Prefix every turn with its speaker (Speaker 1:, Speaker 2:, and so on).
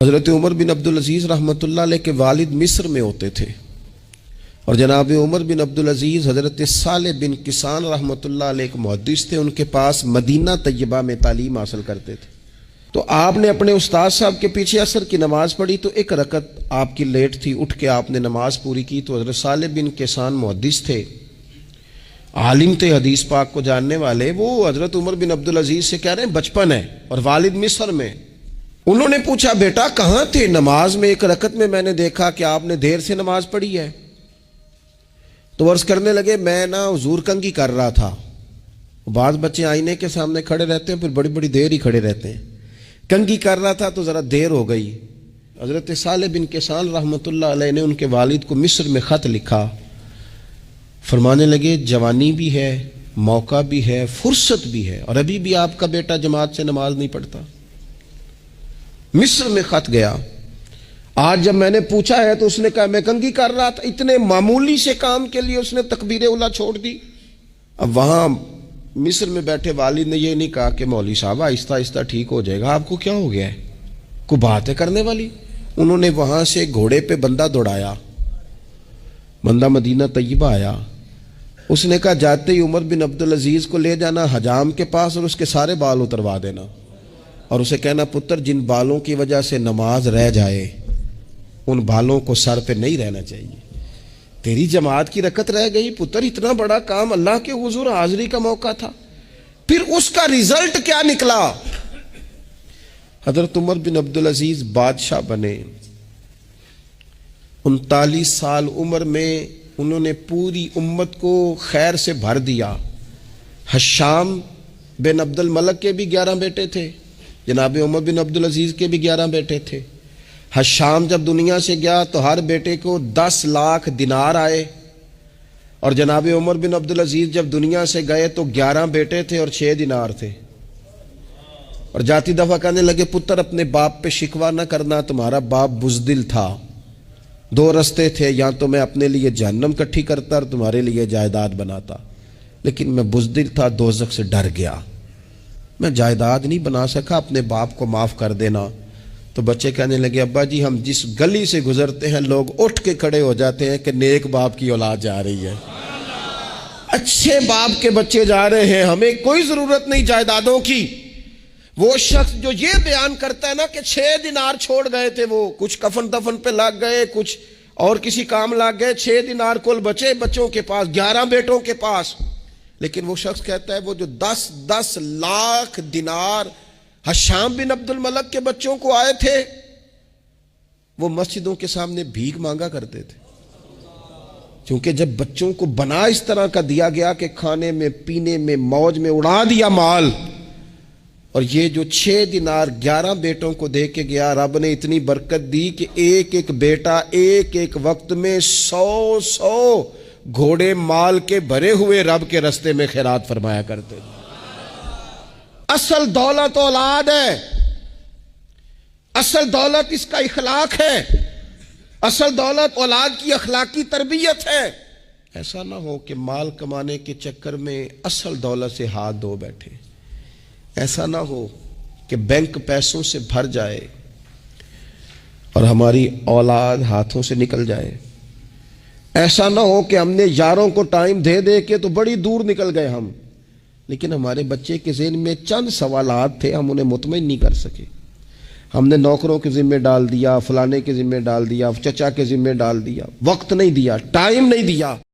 Speaker 1: حضرت عمر بن عبدالعزیز رحمۃ اللہ علیہ کے والد مصر میں ہوتے تھے، اور جناب عمر بن عبدالعزیز حضرت صالح بن کسان رحمۃ اللہ علیہ کے محدث تھے، ان کے پاس مدینہ طیبہ میں تعلیم حاصل کرتے تھے۔ تو آپ نے اپنے استاد صاحب کے پیچھے عصر کی نماز پڑھی، تو ایک رکعت آپ کی لیٹ تھی، اٹھ کے آپ نے نماز پوری کی۔ تو حضرت صالح بن کسان محدث تھے، عالم تھے، حدیث پاک کو جاننے والے۔ وہ حضرت عمر بن عبدالعزیز سے کہہ رہے ہیں بچپن ہے اور والد مصر میں۔ انہوں نے پوچھا بیٹا کہاں تھے نماز میں؟ ایک رکعت میں نے دیکھا کہ آپ نے دیر سے نماز پڑھی ہے۔ تو عرض کرنے لگے میں حضور کنگھی کر رہا تھا۔ بعض بچے آئینے کے سامنے کھڑے رہتے ہیں، پھر بڑی بڑی دیر ہی کھڑے رہتے ہیں۔ کنگھی کر رہا تھا تو ذرا دیر ہو گئی۔ حضرت صالح بن کسان رحمۃ اللہ علیہ نے ان کے والد کو مصر میں خط لکھا، فرمانے لگے جوانی بھی ہے، موقع بھی ہے، فرصت بھی ہے، اور ابھی بھی آپ کا بیٹا جماعت سے نماز نہیں پڑھتا۔ مصر میں خط گیا۔ آج جب میں نے پوچھا ہے تو اس نے کہا میں کنگھی کر رہا تھا۔ اتنے معمولی سے کام کے لیے اس نے تکبیر اولیٰ چھوڑ دی۔ اب وہاں مصر میں بیٹھے والد نے یہ نہیں کہا کہ مولوی صاحب آہستہ آہستہ ٹھیک ہو جائے گا، آپ کو کیا ہو گیا ہے، کوئی بات ہے کرنے والی؟ انہوں نے وہاں سے گھوڑے پہ بندہ دوڑایا، بندہ مدینہ طیبہ آیا۔ اس نے کہا جاتے ہی عمر بن عبدالعزیز کو لے جانا حجام کے پاس اور اس کے سارے بال اتروا دینا، اور اسے کہنا پتر جن بالوں کی وجہ سے نماز رہ جائے ان بالوں کو سر پہ نہیں رہنا چاہیے۔ تیری جماعت کی رکعت رہ گئی پتر، اتنا بڑا کام، اللہ کے حضور حاضری کا موقع تھا۔ پھر اس کا ریزلٹ کیا نکلا؟ حضرت عمر بن عبدالعزیز بادشاہ بنے۔ 39 سال عمر میں انہوں نے پوری امت کو خیر سے بھر دیا۔ حشام بن عبد الملک کے بھی 11 بیٹے تھے، جناب عمر بن عبدالعزیز کے بھی 11 بیٹے تھے۔ حشام جب دنیا سے گیا تو ہر بیٹے کو 10 لاکھ دینار آئے، اور جناب عمر بن عبدالعزیز جب دنیا سے گئے تو 11 بیٹے تھے اور 6 دینار تھے۔ اور جاتی دفعہ کہنے لگے پتر اپنے باپ پہ شکوہ نہ کرنا، تمہارا باپ بزدل تھا، 2 رستے تھے، یا تو میں اپنے لیے جہنم کٹھی کرتا اور تمہارے لیے جائیداد بناتا، لیکن میں بزدل تھا، دوزخ سے ڈر گیا، میں جائیداد نہیں بنا سکا، اپنے باپ کو معاف کر دینا۔ تو بچے کہنے لگے ابا جی ہم جس گلی سے گزرتے ہیں لوگ اٹھ کے کھڑے ہو جاتے ہیں کہ نیک باپ کی اولاد جا رہی ہے، اچھے باپ کے بچے جا رہے ہیں، ہمیں کوئی ضرورت نہیں جائیدادوں کی۔ وہ شخص جو یہ بیان کرتا ہے نا کہ 6 دینار چھوڑ گئے تھے، وہ کچھ کفن دفن پہ لگ گئے، کچھ اور کسی کام لگ گئے، 6 دینار کل بچے بچوں کے پاس، 11 بیٹوں کے پاس۔ لیکن وہ شخص کہتا ہے وہ جو 10 لاکھ دینار حشام بن عبد الملک کے بچوں کو آئے تھے، وہ مسجدوں کے سامنے بھیک مانگا کرتے تھے، کیونکہ جب بچوں کو بنا اس طرح کا دیا گیا کہ کھانے میں پینے میں موج میں اڑا دیا مال، اور یہ جو 6 دینار 11 بیٹوں کو دے کے گیا، رب نے اتنی برکت دی کہ ایک ایک بیٹا ایک ایک وقت میں 100 گھوڑے مال کے بھرے ہوئے رب کے رستے میں خیرات فرمایا کرتے تھے۔ اصل دولت اولاد ہے، اصل دولت اس کا اخلاق ہے، اصل دولت اولاد کی اخلاقی تربیت ہے۔ ایسا نہ ہو کہ مال کمانے کے چکر میں اصل دولت سے ہاتھ دھو بیٹھے، ایسا نہ ہو کہ بینک پیسوں سے بھر جائے اور ہماری اولاد ہاتھوں سے نکل جائے، ایسا نہ ہو کہ ہم نے یاروں کو ٹائم دے دے کے تو بڑی دور نکل گئے ہم، لیکن ہمارے بچے کے ذہن میں چند سوالات تھے، ہم انہیں مطمئن نہیں کر سکے، ہم نے نوکروں کے ذمہ ڈال دیا، فلانے کے ذمہ ڈال دیا، چچا کے ذمہ ڈال دیا، وقت نہیں دیا، ٹائم نہیں دیا۔